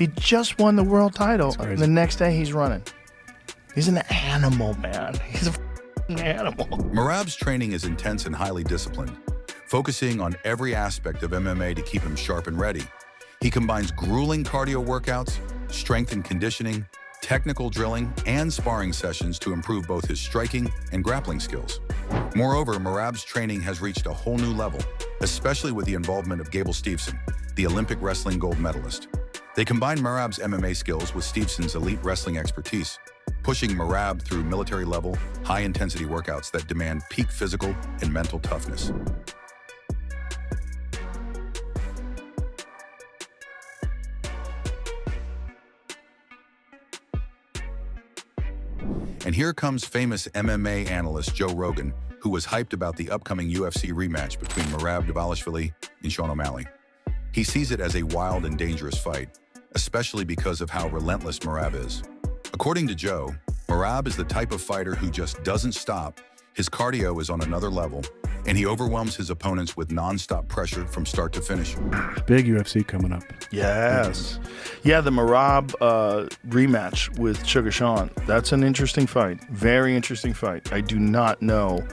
He just won the world title. The next day he's running. He's an animal, man. He's a f***ing animal. Merab's training is intense and highly disciplined, focusing on every aspect of MMA to keep him sharp and ready. He combines grueling cardio workouts, strength and conditioning, technical drilling, and sparring sessions to improve both his striking and grappling skills. Moreover, Merab's training has reached a whole new level, especially with the involvement of Gable Steveson, the Olympic wrestling gold medalist. They combine Merab's MMA skills with Steveson's elite wrestling expertise, pushing Merab through military-level, high-intensity workouts that demand peak physical and mental toughness. And here comes famous MMA analyst Joe Rogan, who was hyped about the upcoming UFC rematch between Merab Dvalishvili and Sean O'Malley. He sees it as a wild and dangerous fight, especially because of how relentless Merab is. According to Joe, Merab is the type of fighter who just doesn't stop, his cardio is on another level, and he overwhelms his opponents with non-stop pressure from start to finish. Big UFC coming up. Yes. Yeah, the Merab rematch with Sugar Sean. That's an interesting fight. Very interesting fight. I do not know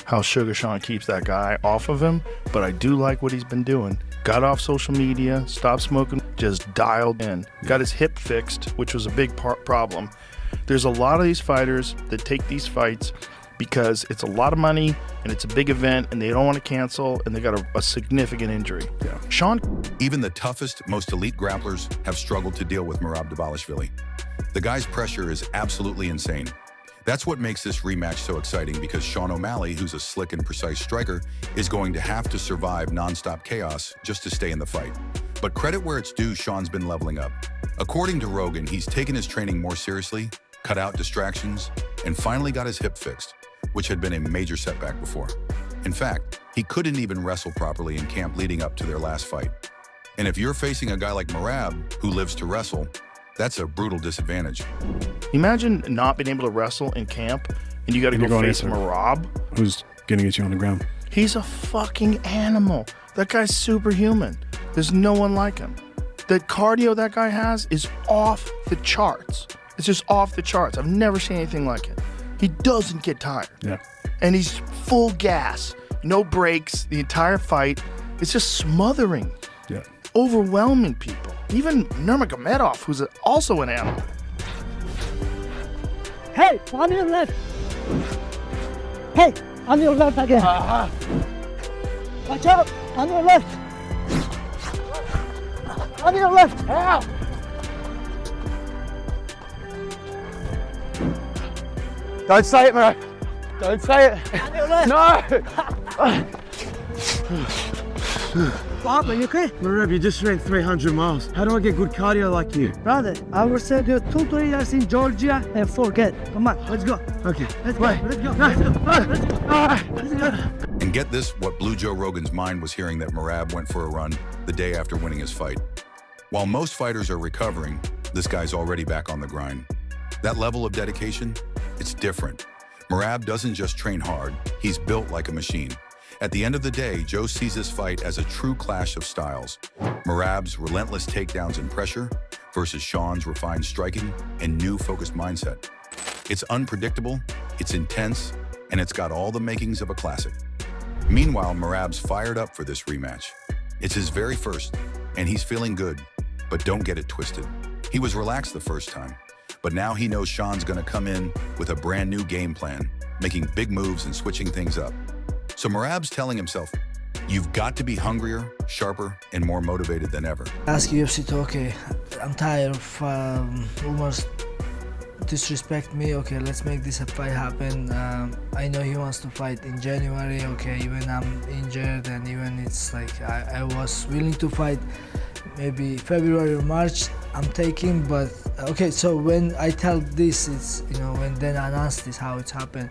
how Sugar Sean keeps that guy off of him, but I do like what he's been doing. Got off social media, stopped smoking, just dialed in. Got his hip fixed, which was a big problem. There's a lot of these fighters that take these fights because it's a lot of money and it's a big event and they don't want to cancel and they got a significant injury. Yeah. Sean. Even the toughest, most elite grapplers have struggled to deal with Merab Dvalishvili. The guy's pressure is absolutely insane. That's what makes this rematch so exciting, because Sean O'Malley, who's a slick and precise striker, is going to have to survive nonstop chaos just to stay in the fight. But credit where it's due, Sean's been leveling up. According to Rogan, he's taken his training more seriously, cut out distractions, and finally got his hip fixed, which had been a major setback before. In fact, he couldn't even wrestle properly in camp leading up to their last fight. And if you're facing a guy like Merab, who lives to wrestle, that's a brutal disadvantage. Imagine not being able to wrestle in camp and you got to go face Merab, who's going to get you on the ground. He's a fucking animal. That guy's superhuman. There's no one like him. The cardio that guy has is off the charts. It's just off the charts. I've never seen anything like it. He doesn't get tired. Yeah. And he's full gas, no breaks, the entire fight. It's just smothering, overwhelming people. Even Nurmagomedov, who's also an animal. Hey, on your left. Hey, on your left again. Watch out, on your left. On your left. Help. Don't say it, Merab. Don't say it. On your left. No. Bob, are you okay? Merab, you just ran 300 miles. How do I get good cardio like you? Brother, I will send you 2-3 years in Georgia and forget. Come on, let's go. Okay. Let's go. Let's go. Let's go. And get this, what blew Joe Rogan's mind was hearing that Merab went for a run the day after winning his fight. While most fighters are recovering, this guy's already back on the grind. That level of dedication, it's different. Merab doesn't just train hard, he's built like a machine. At the end of the day, Joe sees this fight as a true clash of styles. Merab's relentless takedowns and pressure versus Sean's refined striking and new focused mindset. It's unpredictable, it's intense, and it's got all the makings of a classic. Meanwhile, Merab's fired up for this rematch. It's his very first, and he's feeling good, but don't get it twisted. He was relaxed the first time, but now he knows Sean's gonna come in with a brand new game plan, making big moves and switching things up. So Merab's telling himself, you've got to be hungrier, sharper, and more motivated than ever. Ask UFC to, okay, I'm tired of rumors disrespect me, okay, let's make this a fight happen. I know he wants to fight in January, okay, even I'm injured and even it's like I was willing to fight maybe February or March, I'm taking, but okay, so when I tell this, it's, you know, when then I announce this, how it's happened.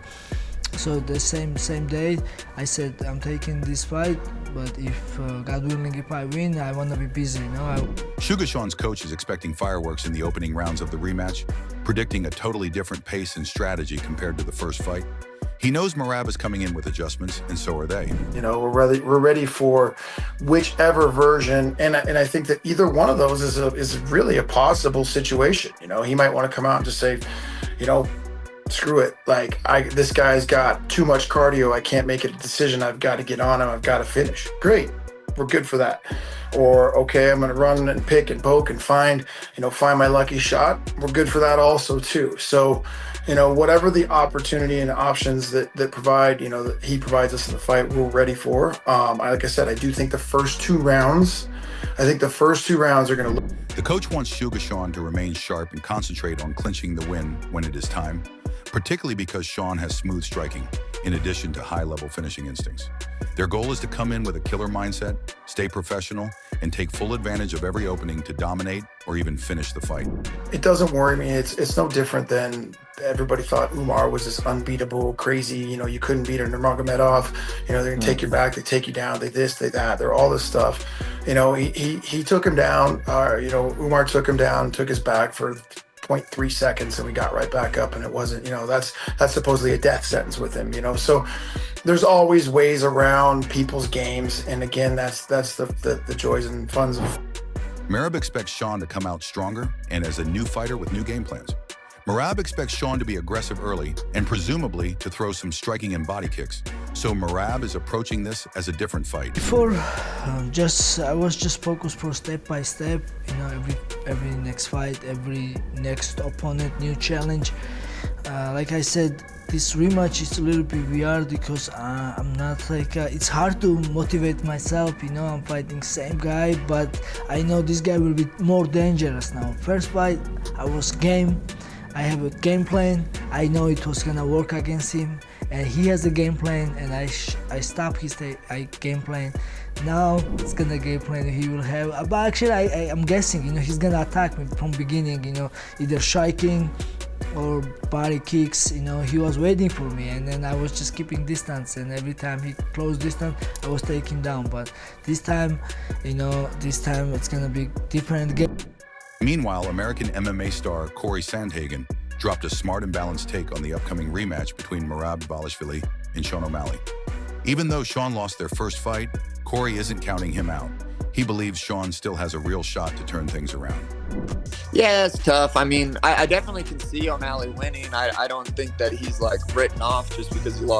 So the same day, I said I'm taking this fight, but if God willing, if I win, I want to be busy, you know. Sugar Sean's coach is expecting fireworks in the opening rounds of the rematch, predicting a totally different pace and strategy compared to the first fight. He knows Merab is coming in with adjustments, and so are they. You know, we're ready for whichever version, and I think that either one of those is really a possible situation. You know, he might want to come out and just say, you know, screw it. Like, this guy's got too much cardio. I can't make a decision. I've got to get on him. I've got to finish. Great, we're good for that. Or, okay, I'm going to run and pick and poke and find my lucky shot. We're good for that also too. So, you know, whatever the opportunity and options that provide, you know, that he provides us in the fight, we're ready for. Like I said, I do think the first two rounds are going to look. The coach wants Sugar Sean to remain sharp and concentrate on clinching the win when it is time, particularly because Sean has smooth striking, in addition to high-level finishing instincts. Their goal is to come in with a killer mindset, stay professional, and take full advantage of every opening to dominate or even finish the fight. It doesn't worry me. It's no different than everybody thought Umar was this unbeatable, crazy, you know, you couldn't beat Nurmagomedov. You know, they're gonna take you back, they take you down, they this, they that, they're all this stuff. You know, he took him down, Umar took him down, took his back for 0.3 seconds, and we got right back up, and it wasn't, you know, that's supposedly a death sentence with him, you know. So there's always ways around people's games, and again, that's the joys and funs of. Merab expects Sean to come out stronger and as a new fighter with new game plans. Merab expects Sean to be aggressive early and presumably to throw some striking and body kicks. So Merab is approaching this as a different fight. Before, I was just focused for step by step. You know, every next fight, every next opponent, new challenge. Like I said, this rematch is a little bit weird because I'm not like, it's hard to motivate myself, you know, I'm fighting same guy, but I know this guy will be more dangerous now. First fight, I was game, I have a game plan, I know it was gonna work against him, and he has a game plan, and I stop his game plan. Now it's gonna game plan he will have, but actually I'm guessing, you know, he's gonna attack me from beginning, you know, either striking or body kicks. You know, he was waiting for me, and then I was just keeping distance, and every time he closed distance I was taking down. But this time, you know, it's gonna be different game. Meanwhile, American MMA star Corey Sandhagen dropped a smart and balanced take on the upcoming rematch between Merab Dvalishvili and Sean O'Malley. Even though Sean lost their first fight, Corey isn't counting him out. He believes Sean still has a real shot to turn things around. Yeah, it's tough. I mean, I definitely can see O'Malley winning. I don't think that he's like written off just because he lost